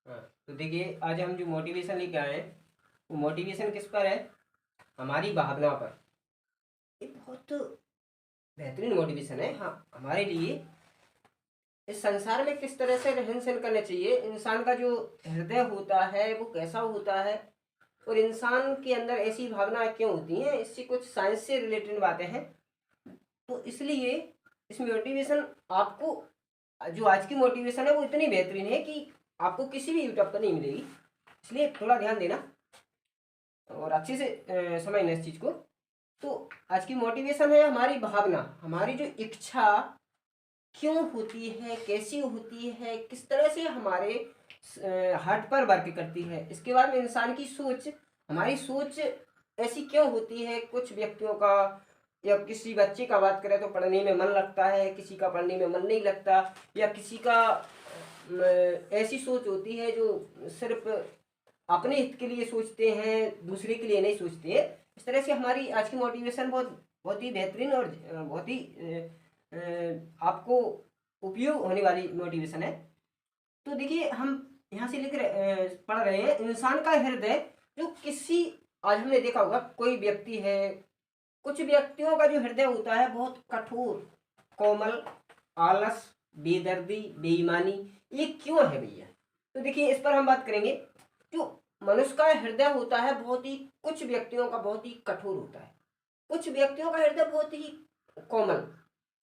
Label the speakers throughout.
Speaker 1: हाँ, तो देखिए आज हम जो मोटिवेशन लेके आए हैं वो मोटिवेशन किस पर है? हमारी भावना पर। ये बहुत बेहतरीन मोटिवेशन है। हाँ, हमारे लिए इस संसार में किस तरह से रहन सहन करना चाहिए, इंसान का जो हृदय होता है वो कैसा होता है, और इंसान के अंदर ऐसी भावनाएं क्यों होती हैं, इससे कुछ साइंस से रिलेटेड बातें हैं। तो इसलिए इस मोटिवेशन आपको, जो आज की मोटिवेशन है वो इतनी बेहतरीन है कि आपको किसी भी यूट्यूब पर नहीं मिलेगी। इसलिए थोड़ा ध्यान देना और अच्छे से समझना इस चीज़ को। तो आज की मोटिवेशन है हमारी भावना, हमारी जो इच्छा क्यों होती है, कैसी होती है, किस तरह से हमारे हार्ट पर वर्क करती है। इसके बाद में इंसान की सोच, हमारी सोच ऐसी क्यों होती है। कुछ व्यक्तियों का, या किसी बच्चे का बात करें तो पढ़ने में मन लगता है, किसी का पढ़ने में मन नहीं लगता, या किसी का ऐसी सोच होती है जो सिर्फ अपने हित के लिए सोचते हैं, दूसरे के लिए नहीं सोचते हैं। इस तरह से हमारी आज की मोटिवेशन बहुत बहुत ही बेहतरीन और बहुत ही आपको उपयोग होने वाली मोटिवेशन है। तो देखिए हम यहाँ से लेकर पढ़ रहे हैं इंसान का हृदय जो किसी, आज हमने देखा होगा कोई व्यक्ति है, कुछ व्यक्तियों का जो हृदय होता है बहुत कठोर, कोमल, आलस, बेदर्दी, बेईमानी। ये क्यों है भैया? तो देखिए इस पर हम बात करेंगे। जो मनुष्य का हृदय होता है बहुत ही, कुछ व्यक्तियों का बहुत ही कठोर होता है, कुछ व्यक्तियों का हृदय बहुत ही कोमल,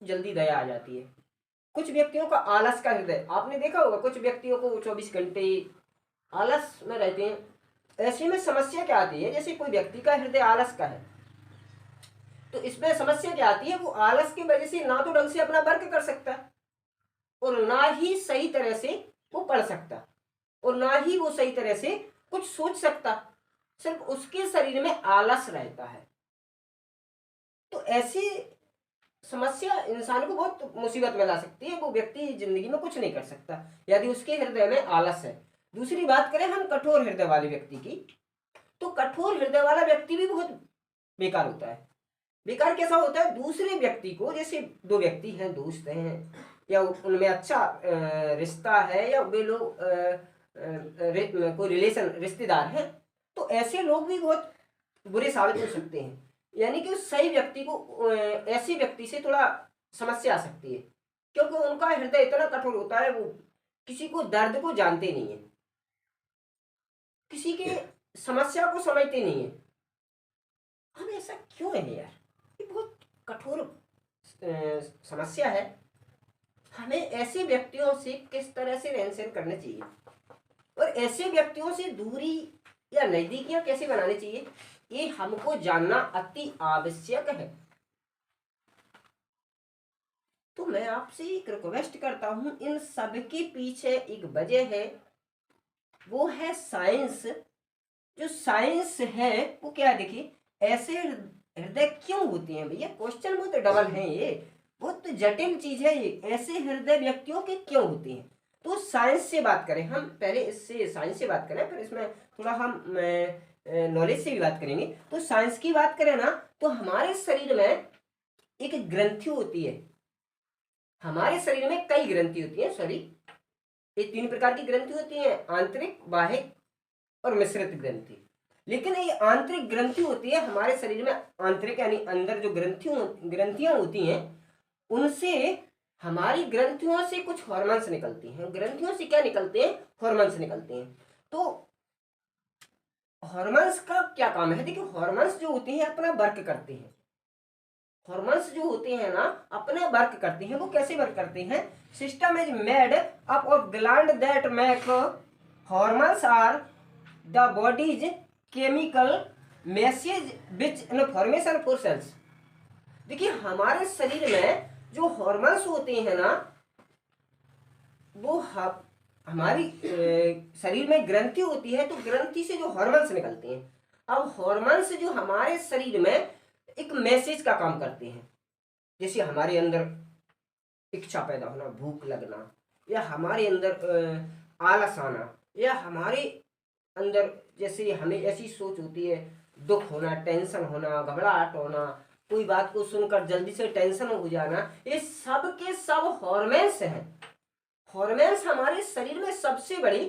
Speaker 1: जल्दी दया आ जाती है। कुछ व्यक्तियों का आलस का हृदय, आपने देखा होगा कुछ व्यक्तियों को 24 घंटे आलस में रहते हैं। ऐसे में समस्या क्या आती है, जैसे कोई व्यक्ति का हृदय आलस का है तो इसमें समस्या क्या आती है, वो आलस की वजह से ना तो ढंग से अपना वर्क कर सकता और ना ही सही तरह से वो पढ़ सकता, और ना ही वो सही तरह से कुछ सोच सकता, सिर्फ उसके शरीर में आलस रहता है। तो ऐसी समस्या इंसान को बहुत मुसीबत में ला सकती है। वो व्यक्ति जिंदगी में कुछ नहीं कर सकता यदि उसके हृदय में आलस है। दूसरी बात करें हम कठोर हृदय वाले व्यक्ति की, तो कठोर हृदय वाला व्यक्ति भी बहुत बेकार होता है। बेकार कैसा होता है? दूसरे व्यक्ति को, जैसे दो व्यक्ति हैं, दोस्त हैं, या उनमें अच्छा रिश्ता है, या वे लोग कोई रिलेशन, रिश्तेदार हैं, तो ऐसे लोग भी बहुत बुरे साबित हो सकते हैं। यानी कि उस सही व्यक्ति को, ऐसे व्यक्ति से थोड़ा समस्या आ सकती है, क्योंकि उनका हृदय इतना कठोर होता है, वो किसी को दर्द को जानते नहीं है, किसी के समस्या को समझते नहीं है। हम ऐसा क्यों है यार? ये बहुत कठोर समस्या है। हमें ऐसे व्यक्तियों से किस तरह से रहन सहन करना चाहिए, और ऐसे व्यक्तियों से दूरी या नजदीकियां कैसे बनानी चाहिए, ये हमको जानना अति आवश्यक है। तो मैं आपसे एक रिक्वेस्ट करता हूं, इन सब के पीछे एक वजह है, वो है साइंस। जो साइंस है वो क्या है, देखिए ऐसे हृदय क्यों होते हैं भैया, क्वेश्चन बहुत डबल है, ये बहुत जटिल चीज है ये। ऐसे हृदय व्यक्तियों के क्यों होते हैं, तो साइंस से बात करें हम, पहले इससे साइंस से बात करें, फिर इसमें थोड़ा हम नॉलेज से भी बात करेंगे। तो साइंस की बात करें ना, तो हमारे शरीर में एक ग्रंथि होती है। हमारे शरीर में कई ग्रंथि होती है, सॉरी, ये 3 प्रकार की ग्रंथि होती है, आंतरिक, बाह्य और मिश्रित ग्रंथि। लेकिन ये आंतरिक ग्रंथि होती है हमारे शरीर में, आंतरिक यानी अंदर जो ग्रंथियां होती हैं, उनसे, हमारी ग्रंथियों से कुछ हॉर्मोन्स निकलती हैं। ग्रंथियों से क्या निकलते हैं? हॉर्मोन्स निकलते हैं। तो हॉर्मोन्स का क्या काम है? देखिए हॉर्मोन्स जो होते हैं अपना वर्क करते हैं। हॉर्मोन्स जो होते हैं ना अपने वर्क करते हैं। वो कैसे वर्क करते हैं? System is made up of gland that make hormones are the body's chemical message which information for cells. देखिए हमारे शरीर में जो हॉर्मोन्स होते हैं ना, वो हमारी शरीर में ग्रंथि होती है, तो ग्रंथि से जो हॉर्मोन्स निकलते हैं, अब हॉर्मोन्स जो हमारे शरीर में एक मैसेज का काम करते हैं। जैसे हमारे अंदर इच्छा पैदा होना, भूख लगना, या हमारे अंदर आलस आना, या हमारे अंदर जैसे हमें ऐसी सोच होती है, दुख होना, टेंशन होना, घबराहट होना, कोई बात को सुनकर जल्दी से टेंशन हो जाना, ये सब के सब हॉर्मोन्स हैं। हॉर्मोन्स हमारे शरीर में सबसे बड़ी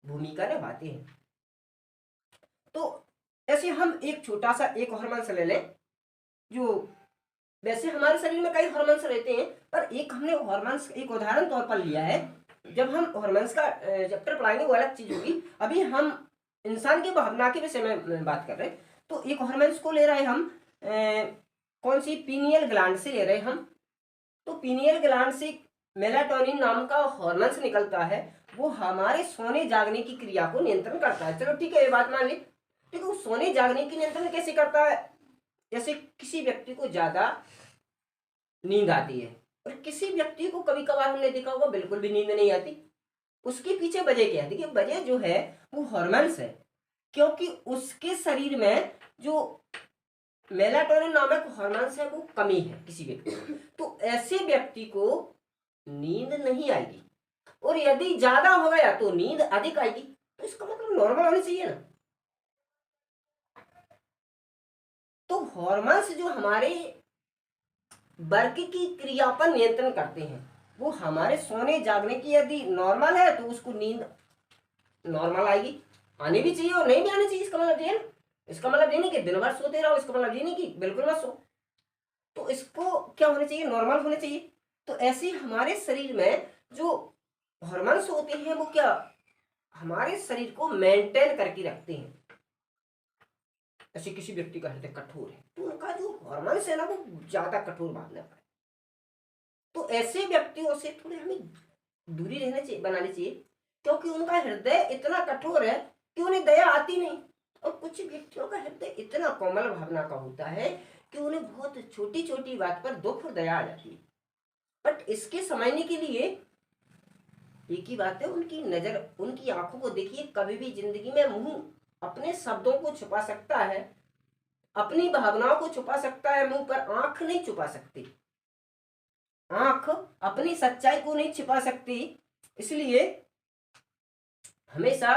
Speaker 1: भूमिका निभाते हैं। तो ऐसे हम एक छोटा सा एक हार्मोन्स ले लें, जो वैसे हमारे शरीर में कई हार्मोन्स रहते हैं, पर एक हमने हार्मोन्स एक उदाहरण तौर पर लिया है। जब हम हार्मोन्स का चैप्टर पढ़ाएंगे वो अलग चीज होगी। अभी हम इंसान की भावना के विषय में बात कर रहे हैं। तो एक हार्मोन्स को ले रहे हैं हम, कौन सी, पीनियल ग्लैंड से ले रहे हैं हम। तो पीनियल ग्लैंड से मेलाटोनिन नाम का हार्मोन्स निकलता है, वो हमारे सोने जागने की क्रिया को नियंत्रण करता है। चलो ठीक है, ये बात मान ली। ठीक है, वो सोने जागने की नियंत्रण कैसे करता है? जैसे किसी व्यक्ति को ज्यादा नींद आती है और किसी व्यक्ति को कभी कभार हमने देखा होगा बिल्कुल भी नींद नहीं आती। उसके पीछे वजह क्या है? देखिए, वजह जो है वो हार्मोन्स है, क्योंकि उसके शरीर में जो मेलाटोनिन नामक हार्मोन्स है वो कमी है किसी व्यक्ति को। तो ऐसे व्यक्ति को नींद नहीं आएगी, और यदि ज्यादा हो गया तो नींद अधिक आएगी। तो इसका मतलब नॉर्मल होनी चाहिए ना। तो हार्मोन्स जो हमारे वर्क की क्रिया पर नियंत्रण करते हैं, वो हमारे सोने जागने की यदि नॉर्मल है तो उसको नींद नॉर्मल आएगी, आनी भी चाहिए और नहीं भी आनी चाहिए। इसका मतलब ये ना, इसका मतलब ये नहीं कि दिन भर सोते रहो, इसका मतलब ये नहीं कि बिल्कुल मत सो। तो इसको क्या होना चाहिए? नॉर्मल होने चाहिए। तो ऐसे हमारे शरीर में जो हार्मोन्स होते हैं वो क्या हमारे शरीर को मेंटेन करके रखते हैं। ऐसे किसी व्यक्ति का हृदय कठोर है तो उनका जो हार्मोन्स है ना वो ज्यादा कठोर भागना पाए। तो ऐसे व्यक्तियों से थोड़े हमें दूरी रहना चाहिए, बनानी चाहिए, क्योंकि उनका हृदय इतना कठोर है कि उन्हें दया आती नहीं। और कुछ व्यक्तियों का हृदय इतना कोमल भावना का होता है कि उन्हें बहुत छोटी छोटी बात पर दुख और दया आ जाती है। बट इसके समझने के लिए एक ही बात है, उनकी नजर, उनकी आंखों को देखिए। कभी भी जिंदगी में मुंह अपने शब्दों को छुपा सकता है, अपनी भावनाओं को छुपा सकता है, मुंह पर आंख नहीं छुपा सकती। आंख अपनी सच्चाई को नहीं छिपा सकती। इसलिए हमेशा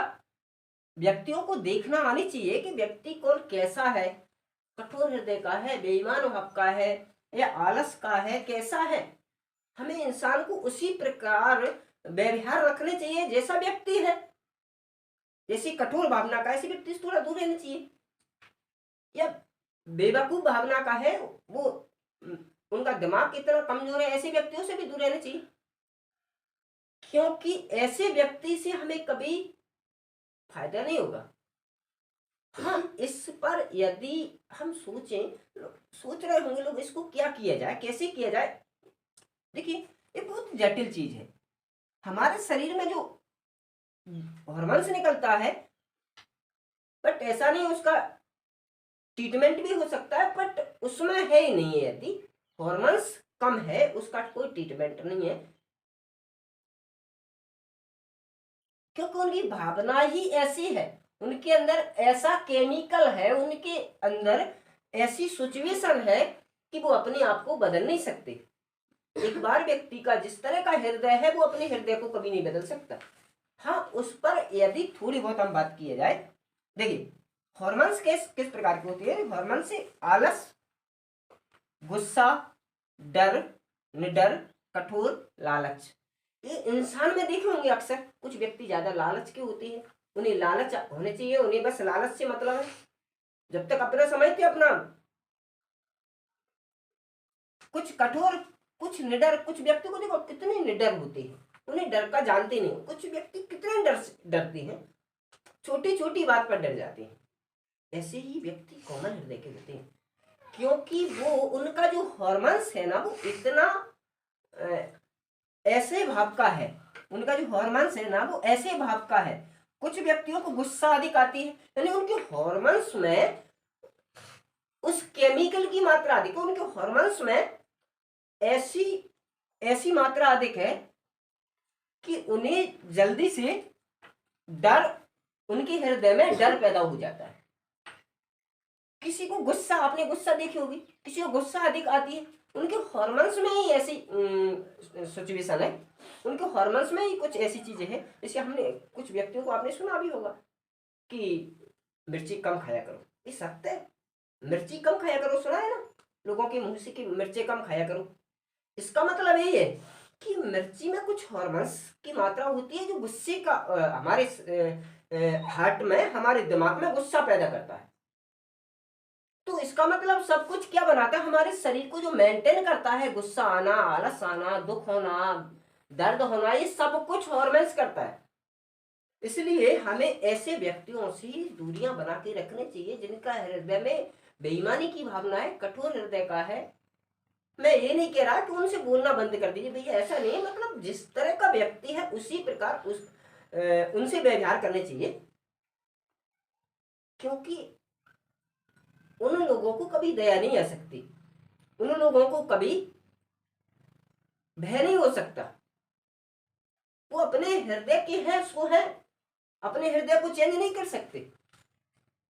Speaker 1: व्यक्तियों को देखना आनी चाहिए कि व्यक्ति कौन कैसा है, कठोर हृदय का है, बेईमान भाव का है, या आलस का है, कैसा है। हमें इंसान को उसी प्रकार व्यवहार रखने चाहिए जैसा व्यक्ति है। जैसी कठोर भावना का ऐसे व्यक्ति से थोड़ा दूर रहना चाहिए। या बेवकूफ भावना का है, वो उनका दिमाग इतना कमजोर है, ऐसे व्यक्तियों से भी दूर रहना चाहिए, क्योंकि ऐसे व्यक्ति से हमें कभी फायदा नहीं होगा। हाँ, इस पर यदि हम सोचें, सोच रहे होंगे लोग इसको क्या किया जाए, कैसे किया जाए। देखिए, ये बहुत जटिल चीज है। हमारे शरीर में जो हार्मोन्स निकलता है, बट ऐसा नहीं उसका ट्रीटमेंट भी हो सकता है, बट उसमें है ही नहीं है। यदि हार्मोन्स कम है उसका कोई ट्रीटमेंट नहीं है, क्योंकि उनकी भावना ही ऐसी है, उनके अंदर ऐसा केमिकल है, उनके अंदर ऐसी सिचुएशन है कि वो अपने आप को बदल नहीं सकते। एक बार व्यक्ति का जिस तरह का हृदय है वो अपने हृदय को कभी नहीं बदल सकता। हाँ, उस पर यदि थोड़ी बहुत हम बात की जाए। देखिए, हार्मोन्स किस किस प्रकार की होती है? हार्मोन से आलस, गुस्सा, डर, निडर, कठोर, लालच। ये इंसान में देखे होंगे अक्सर कुछ व्यक्ति ज्यादा लालच के होते हैं। उन्हें लालच होने चाहिए, उन्हें बस लालच से मतलब है। जब तक अपना समझते अपना, कुछ कठोर, कुछ निडर। कुछ व्यक्ति को देखो कितने निडर होते हैं, उन्हें डर का जानते नहीं। कुछ व्यक्ति कितने डरते हैं, छोटी छोटी बात पर डर जाते हैं। ऐसे ही व्यक्ति कोमल हृदय के होते हैं, क्योंकि वो उनका जो हार्मोन्स है ना वो इतना ऐसे भाव का है। उनका जो हार्मोन्स है ना वो ऐसे भाव का है। कुछ व्यक्तियों को गुस्सा अधिक आती है, यानी उनके हार्मोन्स में उस केमिकल की मात्रा अधिक है। उनके हार्मोन्स में ऐसी ऐसी मात्रा अधिक है कि उन्हें जल्दी से डर, उनके हृदय में डर पैदा हो जाता है। किसी को गुस्सा, आपने गुस्सा देखी होगी, किसी को गुस्सा अधिक आती है, उनके हार्मोन्स में ही ऐसी सिचुएशन है, उनके हार्मोन्स में ही कुछ ऐसी चीजें हैं। जैसे हमने कुछ व्यक्तियों को आपने सुना भी होगा कि मिर्ची कम खाया करो। ये सत्य है, मिर्ची कम खाया करो, सुना है ना लोगों के मुंह से कि मिर्ची कम खाया करो। इसका मतलब यही है कि मिर्ची में कुछ हॉर्मोन्स की मात्रा होती है जो गुस्से का हमारे हार्ट में, हमारे दिमाग में गुस्सा पैदा करता है। तो इसका मतलब सब कुछ क्या बनाता है, हमारे शरीर को जो मेंटेन करता है, गुस्सा आना, आलस आना, दुख होना, दर्द होना, ये सब कुछ हॉर्मोन्स करता है। इसलिए हमें ऐसे व्यक्तियों से दूरियां बना के रखनी चाहिए जिनका हृदय में बेईमानी की भावना है, कठोर हृदय का है। मैं ये नहीं कह रहा कि उनसे बोलना बंद कर दीजिए भैया, ऐसा नहीं, मतलब जिस तरह का व्यक्ति है उसी प्रकार उनसे व्यवहार करने चाहिए, क्योंकि उन लोगों को कभी दया नहीं आ सकती, उन लोगों को कभी भय नहीं हो सकता। वो अपने हृदय के हैं सो है, अपने हृदय को चेंज नहीं कर सकते।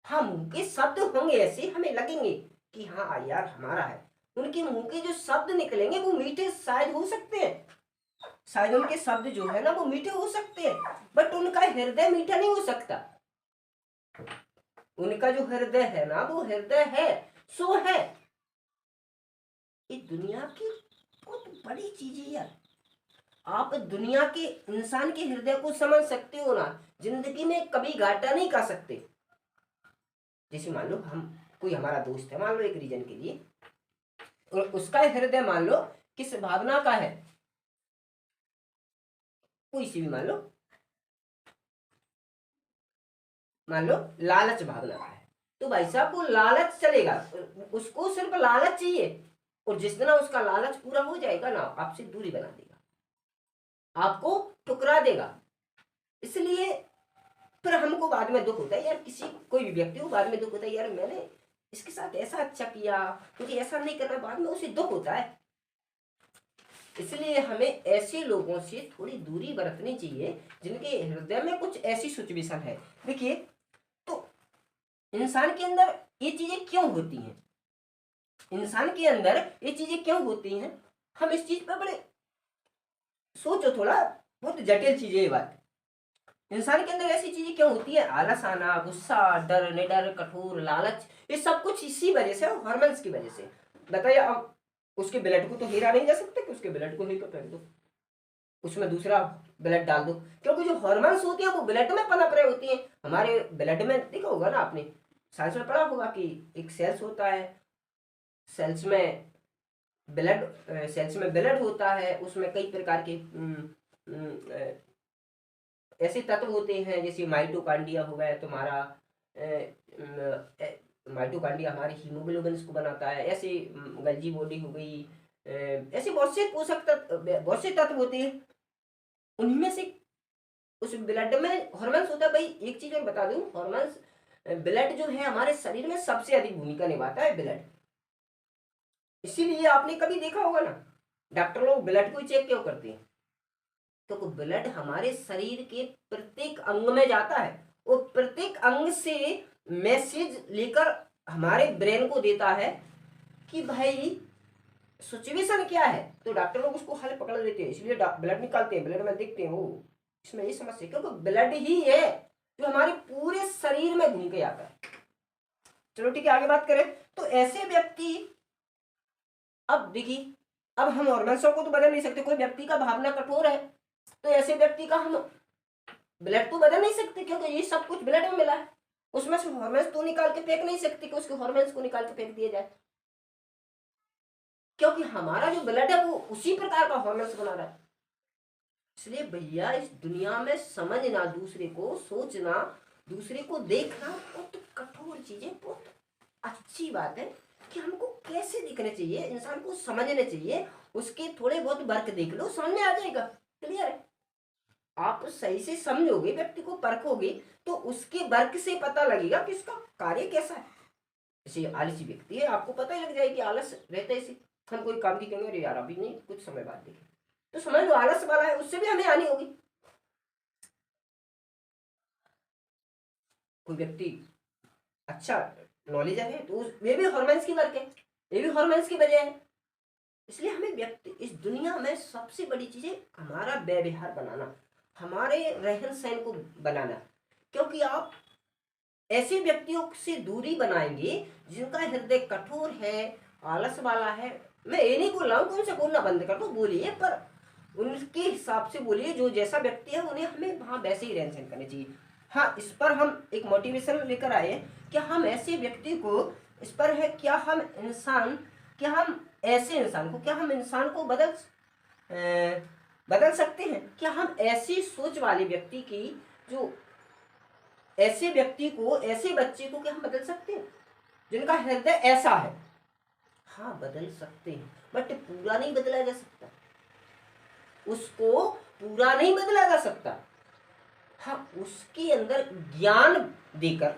Speaker 1: हाँ, मुंह के शब्द होंगे ऐसे, हमें लगेंगे कि हाँ यार हमारा है, उनके मुंह के जो शब्द निकलेंगे वो मीठे शायद हो सकते हैं, शायद उनके शब्द जो है ना वो मीठे हो सकते हैं, बट उनका हृदय मीठा नहीं हो सकता। उनका जो हृदय है ना, वो हृदय है सो है। ये दुनिया की बहुत बड़ी चीज है यार। आप दुनिया के इंसान के हृदय को समझ सकते हो ना, जिंदगी में कभी घाटा नहीं खा सकते। जैसे मान लो हम, कोई हमारा दोस्त है मान लो एक रीजन के लिए, और उसका हृदय मान लो किस भावना का है, कोई सी भी मान लो लालच भावना का है, तो भाई साहब वो लालच चलेगा, उसको सिर्फ लालच चाहिए, और जिस दिन उसका लालच पूरा हो जाएगा ना, आपसे दूरी बना देगा, आपको ठुकरा देगा। इसलिए फिर हमको बाद में दुख होता है यार, किसी कोई भी व्यक्ति को बाद में दुख होता है यार, मैंने इसके साथ ऐसा अच्छा किया, मुझे ऐसा नहीं करना, बाद में उसे दुख होता है। इसलिए हमें ऐसे लोगों से थोड़ी दूरी बरतनी चाहिए जिनके हृदय में कुछ ऐसी सिचुएशन है। देखिए, तो इंसान के अंदर ये चीजें क्यों होती हैं, इंसान के अंदर ये चीजें क्यों होती हैं, हम इस चीज पर बड़े सोचो, थोड़ा बहुत जटिल चीज है ये बात। इंसान के अंदर ऐसी चीजें क्यों होती है, आलस आना, गुस्सा, डर, निडर, कठोर, लालच, ये सब कुछ इसी वजह से, हार्मोन्स की वजह से। बताइए, अब उसके ब्लड को तो हीरा नहीं जा सकते कि उसके ब्लड को ही फेंक दो, उसमें दूसरा ब्लड डाल दो, क्योंकि जो हार्मोन्स होती है वो ब्लड में पनप रहे होती है। हमारे ब्लड में देखा होगा ना आपने, साइंस में पढ़ा होगा कि एक सेल्स होता है, सेल्स में ब्लड सेल्स में ब्लड होता है, उसमें कई प्रकार के ऐसे तत्व होते हैं, जैसे माइटोकांड्रिया हो गया तुम्हारा, माइटोकांड्रिया हमारे हीमोग्लोबिन को बनाता है, ऐसे गल्जी बॉडी हो गई, ऐसे बहुत से पोषक तत्व, बहुत से तत्व होते हैं, उन्हीं में से उस ब्लड में हॉर्मोन्स होता है। भाई एक चीज और बता दूं, हॉर्मोन्स, ब्लड जो है हमारे शरीर में सबसे अधिक भूमिका निभाता है ब्लड। इसीलिए आपने कभी देखा होगा ना, डॉक्टर लोग ब्लड को चेक क्यों करते हैं, तो ब्लड हमारे शरीर के प्रत्येक अंग में जाता है, और प्रत्येक अंग से मैसेज लेकर हमारे ब्रेन को देता है कि भाई सिचुएशन क्या है, तो डॉक्टर लोग उसको हल पकड़ लेते हैं, इसलिए ब्लड निकालते हैं, ब्लड में देखते हैं वो इसमें ये समस्या, क्योंकि ब्लड ही है जो हमारे पूरे शरीर में घूम के आता है। चलो ठीक है, आगे बात करें। तो ऐसे व्यक्ति, अब देखिए, अब हम हॉर्मोन्स को तो बदल नहीं सकते, कोई व्यक्ति का भावना कठोर है तो ऐसे व्यक्ति का हम ब्लड तो बदल नहीं सकते, क्योंकि ये सब कुछ ब्लड में मिला है, उसमें से हॉर्मोन्स तो निकाल के फेंक नहीं सकते कि उसके हॉर्मोन्स को निकाल के फेंक दिया जाए, क्योंकि हमारा जो ब्लड है वो उसी प्रकार का हॉर्मोन्स बना रहा है। इसलिए भैया इस दुनिया में समझना, दूसरे को सोचना, दूसरे को देखना बहुत कठोर चीजें, बहुत अच्छी बात है कि हमको कैसे दिखने चाहिए, इंसान को समझने चाहिए, उसके थोड़े बहुत वर्क देख लो, समझ में आ जाएगा, क्लियर है। आप सही से समझोगे, व्यक्ति को परखोगे, तो उसके वर्क से पता लगेगा कि उसका कार्य कैसा है। जैसे आलसी व्यक्ति है, आपको पता ही लग जाएगा कि आलस रहता है, इसे हम कोई काम की करेंगे, अरे यार अभी नहीं, कुछ समय बाद देखें, तो समझ लो आलस वाला है, उससे भी हमें आनी होगी। कोई व्यक्ति अच्छा नॉलेज है तो ये भी हॉर्मोन्स की वर्क है, ये भी हॉर्मोन्स की वजह है। इसलिए हमें व्यक्ति, इस दुनिया में सबसे बड़ी चीज है हमारा व्यवहार बनाना, हमारे रहन सहन को बनाना, क्योंकि आप ऐसे व्यक्तियों से दूरी बनाएंगे जिनका हृदय कठोर है, आलस वाला है। मैं ये नहीं बोल रहा हूँ कि उनसे बोलना बंद कर दो, बोलिए, पर उनके हिसाब से बोलिए, जो जैसा व्यक्ति है उन्हें हमें वहाँ वैसे ही रहन सहन करनी चाहिए। हाँ, इस पर हम एक मोटिवेशन लेकर आए कि हम ऐसे व्यक्ति को, इस पर है क्या हम इंसान, क्या हम ऐसे इंसान को, क्या हम इंसान को बदल सकते हैं? क्या हम ऐसी सोच वाले व्यक्ति की, जो ऐसे व्यक्ति को, ऐसे बच्चे को क्या हम बदल सकते हैं जिनका हृदय ऐसा है? हाँ, बदल सकते हैं, बट पूरा नहीं बदला जा सकता, उसको पूरा नहीं बदला जा सकता। हाँ, उसके अंदर ज्ञान देकर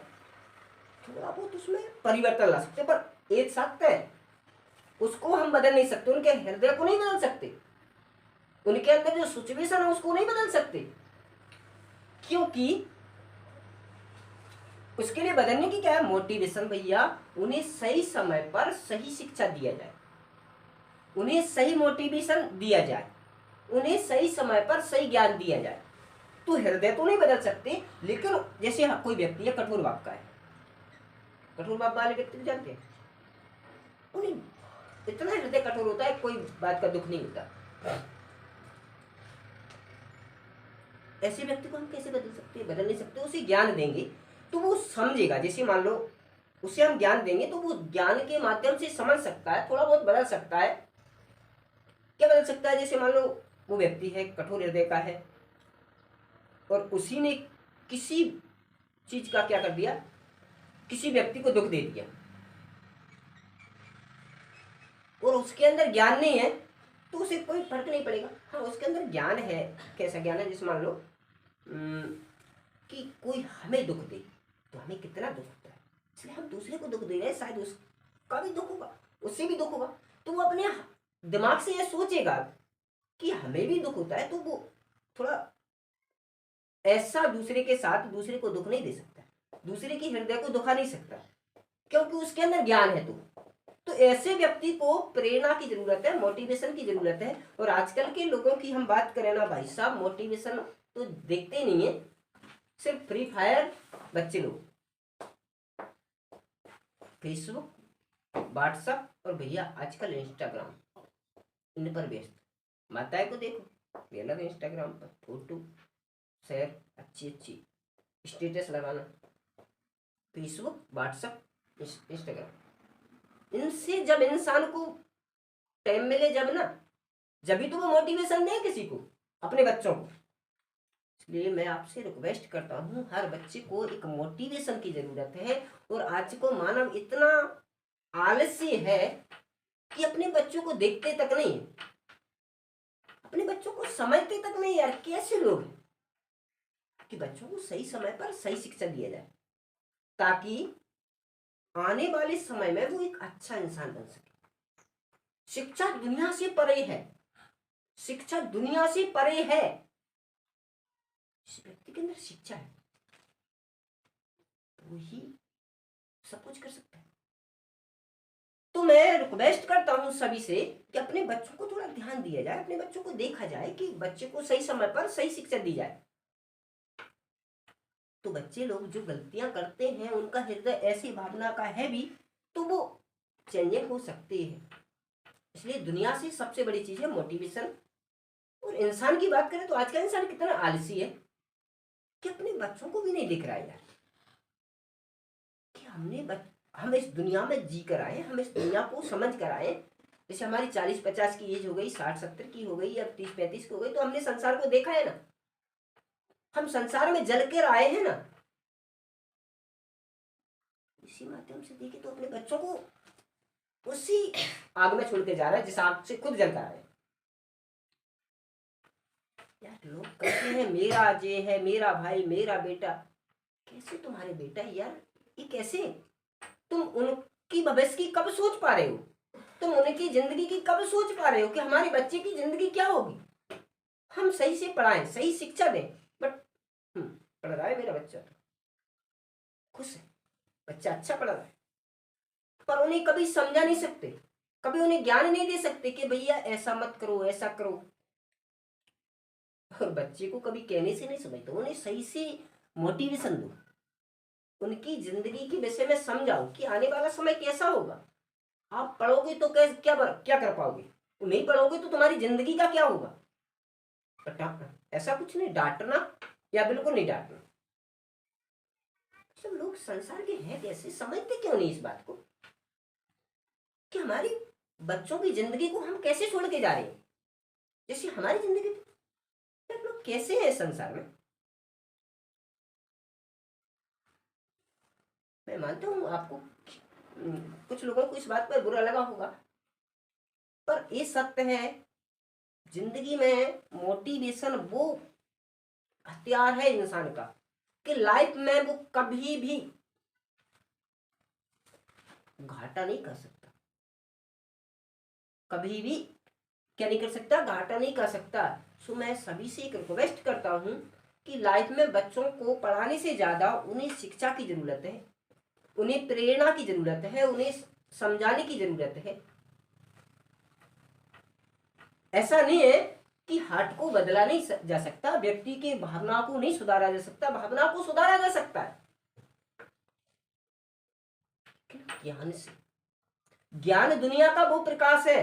Speaker 1: थोड़ा बहुत उसमें परिवर्तन ला सकते, पर एक साथ है, उसको हम बदल नहीं सकते, उनके हृदय को नहीं बदल सकते, उनके अंदर जो सिचुएशन है उसको नहीं बदल सकते, क्योंकि उसके लिए बदलने की क्या है मोटिवेशन भैया? उन्हें सही समय पर सही शिक्षा दिया जाए, उन्हें सही मोटिवेशन दिया जाए, उन्हें सही समय पर सही ज्ञान दिया जाए, तो हृदय तो नहीं बदल सकते। लेकिन जैसे कोई व्यक्ति है कठोर बाप का है, कठोर बाप वाले व्यक्ति को जानते हैं, उन्हें इतना हृदय कठोर होता है, कोई बात का दुख नहीं होता। ऐसे व्यक्ति को हम कैसे बदल सकते हैं? बदल नहीं सकते। उसे ज्ञान देंगे तो वो समझेगा, जैसे मान लो उसे हम ज्ञान देंगे तो वो ज्ञान के माध्यम से समझ सकता है, थोड़ा बहुत बदल सकता है। क्या बदल सकता है? जैसे मान लो वो व्यक्ति है कठोर हृदय का है, और उसी ने किसी चीज का क्या कर दिया, किसी व्यक्ति को दुख दे दिया, और उसके अंदर ज्ञान नहीं है, तो उसे कोई फर्क नहीं पड़ेगा। हाँ, उसके अंदर ज्ञान है। कैसा ज्ञान है? जैसे मान लो कि कोई हमें दुख दे तो हमें कितना दुख होता है, इसलिए हम दूसरे को दुख दे रहे हैं, शायद उसका भी दुख होगा, उससे भी दुख होगा, तो वो अपने दिमाग से ये सोचेगा कि हमें भी दुख होता है, तो वो थोड़ा ऐसा दूसरे के साथ दूसरे को दुख नहीं दे सकता, दूसरे की हृदय को दुखा नहीं सकता, क्योंकि उसके अंदर ज्ञान है। तो ऐसे व्यक्ति को प्रेरणा की जरूरत है, मोटिवेशन की जरूरत है। और आजकल के लोगों की हम बात करें ना भाई साहब, मोटिवेशन तो देखते नहीं है, सिर्फ फ्री फायर बच्चे लोग, फेसबुक, व्हाट्सएप और भैया आजकल इंस्टाग्राम, इन पर व्यस्त। माताएं को देखो, ये अलग इंस्टाग्राम पर फोटो शेयर, अच्छी अच्छी स्टेटस लगाना, फेसबुक, व्हाट्सएप, इंस्टाग्राम, इनसे जब इंसान को टाइम मिले, जब ना, जब भी तो वो मोटिवेशन दे किसी को, अपने बच्चों को। इसलिए मैं आपसे रिक्वेस्ट करता हूँ, हर बच्चे को एक मोटिवेशन की जरूरत है। और आज को मानव इतना आलसी है कि अपने बच्चों को देखते तक नहीं, अपने बच्चों को समझते तक नहीं। यार कैसे लोग हैं कि बच्चों को सही समय पर सही शिक्षा दिया जाए, ताकि आने वाले समय में वो एक अच्छा इंसान बन सके। शिक्षा दुनिया से परे है, शिक्षा दुनिया से परे है। इस व्यक्ति के अंदर शिक्षा है तो ही सब कुछ कर सकता है। तो मैं रिक्वेस्ट करता हूं सभी से कि अपने बच्चों को थोड़ा ध्यान दिया जाए, अपने बच्चों को देखा जाए कि बच्चे को सही समय पर सही शिक्षा दी जाए। तो बच्चे लोग जो गलतियां करते हैं, उनका हृदय ऐसी भावना का है भी, तो वो चेंजिंग हो सकती है। इसलिए दुनिया से सबसे बड़ी चीज है मोटिवेशन। और इंसान की बात करें तो आज का इंसान कितना आलसी है कि अपने बच्चों को भी नहीं दिख रहा है यार, कि हम इस दुनिया में जी कर आए, हम इस दुनिया को समझ कर आए। जैसे हमारी 40-50 की एज हो गई, 60-70 की हो गई, या 30-35 की हो गई, तो हमने संसार को देखा है ना, हम संसार में जल कर आए हैं ना। इसी माध्यम से देखे तो अपने बच्चों को उसी आग में छोड़ के जा रहा है जिस आग से खुद जल कर आए। यार लोग कहते हैं मेरा जे है, मेरा भाई, मेरा बेटा। कैसे तुम्हारे बेटा है यार? ये कैसे? तुम उनकी भविष्य की कब सोच पा रहे हो? तुम उनकी जिंदगी की कब सोच पा रहे हो कि हमारे बच्चे की जिंदगी क्या होगी? हम सही से पढ़ाएं, सही शिक्षा दें, बट पढ़ रहा है मेरा बच्चा, तो खुश है, बच्चा अच्छा पढ़ रहा है, पर उन्हें कभी समझा नहीं सकते, कभी उन्हें ज्ञान नहीं दे सकते कि भैया ऐसा मत करो, ऐसा करो। और बच्चे को कभी कहने से नहीं समझते, उन्हें सही से मोटिवेशन दो, उनकी जिंदगी के विषय में समझाओ कि आने वाला समय कैसा होगा। आप पढ़ोगे तो क्या क्या कर पाओगे? नहीं पढ़ोगे तो तुम्हारी जिंदगी का क्या होगा? ऐसा कुछ नहीं, डांटना या बिल्कुल नहीं डांटना। सब लोग संसार के हैं कैसे, समझते क्यों नहीं इस बात को कि हमारी बच्चों की जिंदगी को हम कैसे छोड़ के जा रहे हैं, जैसे हमारी जिंदगी आप लोग कैसे हैं संसार में। मैं मानता हूँ आपको कुछ लोगों को इस बात पर बुरा लगा होगा, पर ये सत्य है, जिंदगी में मोटिवेशन वो हथियार है इंसान का कि लाइफ में वो कभी भी घाटा नहीं कर सकता, कभी भी क्या नहीं कर सकता, घाटा नहीं कर सकता। सो मैं सभी से एक रिक्वेस्ट करता हूँ कि लाइफ में बच्चों को पढ़ाने से ज़्यादा उन्हें शिक्षा की ज़रूरत है, उन्हें प्रेरणा की ज़रूरत है, उन्हें समझाने की ज़रूरत है। ऐसा नहीं है कि हार्ट को बदला नहीं जा सकता, व्यक्ति के भावना को नहीं सुधारा जा सकता, भावना को सुधारा जा सकता है ज्ञान से। ज्ञान दुनिया का वो प्रकाश है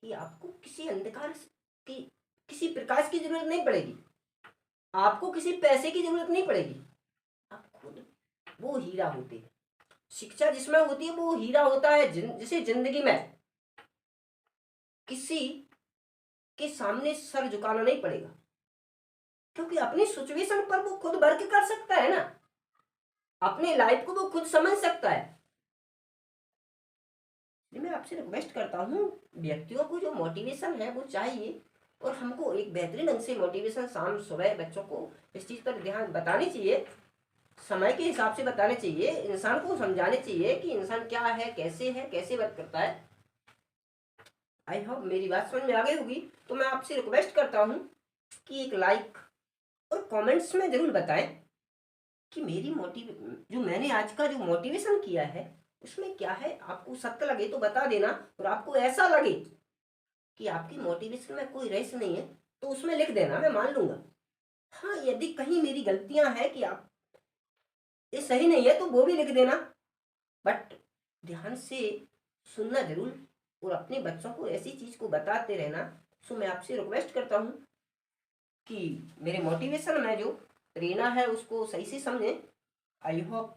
Speaker 1: कि आपको किसी अंधकार की, किसी प्रकाश की जरूरत नहीं पड़ेगी, आपको किसी पैसे की जरूरत नहीं पड़ेगी, आप खुद वो हीरा होते हैं। शिक्षा जिसमें होती है वो हीरा होता है, जिसे जिंदगी में किसी के सामने सर झुकाना नहीं पड़ेगा, क्योंकि अपनी सिचुएशन पर वो खुद वर्क कर सकता है ना, अपने लाइफ को वो खुद समझ सकता है। मैं आपसे रिक्वेस्ट करता हूँ, व्यक्तियों को जो मोटिवेशन है वो चाहिए, और हमको एक बेहतरीन ढंग से मोटिवेशन शाम सुबह बच्चों को इस चीज़ पर ध्यान बतानी चाहिए, समय के हिसाब से बताने चाहिए, इंसान को समझाने चाहिए कि इंसान क्या है, कैसे वर्क करता है। आई होप मेरी बात समझ में आ गई होगी। तो मैं आपसे रिक्वेस्ट करता हूँ कि एक लाइक और कमेंट्स में ज़रूर बताएं कि मेरी जो मैंने आज का जो मोटिवेशन किया है उसमें क्या है। आपको सत्य लगे तो बता देना, और आपको ऐसा लगे कि आपकी मोटिवेशन में कोई रहस्य नहीं है तो उसमें लिख देना, मैं मान लूंगा। हाँ, यदि कहीं मेरी गलतियां हैं कि आप ये सही नहीं है तो वो भी लिख देना, बट ध्यान से सुनना जरूर, और अपने बच्चों को ऐसी चीज़ को बताते रहना। सो मैं आपसे रिक्वेस्ट करता हूँ कि मेरे मोटिवेशन में जो प्रेरणा है उसको सही से समझें। I hope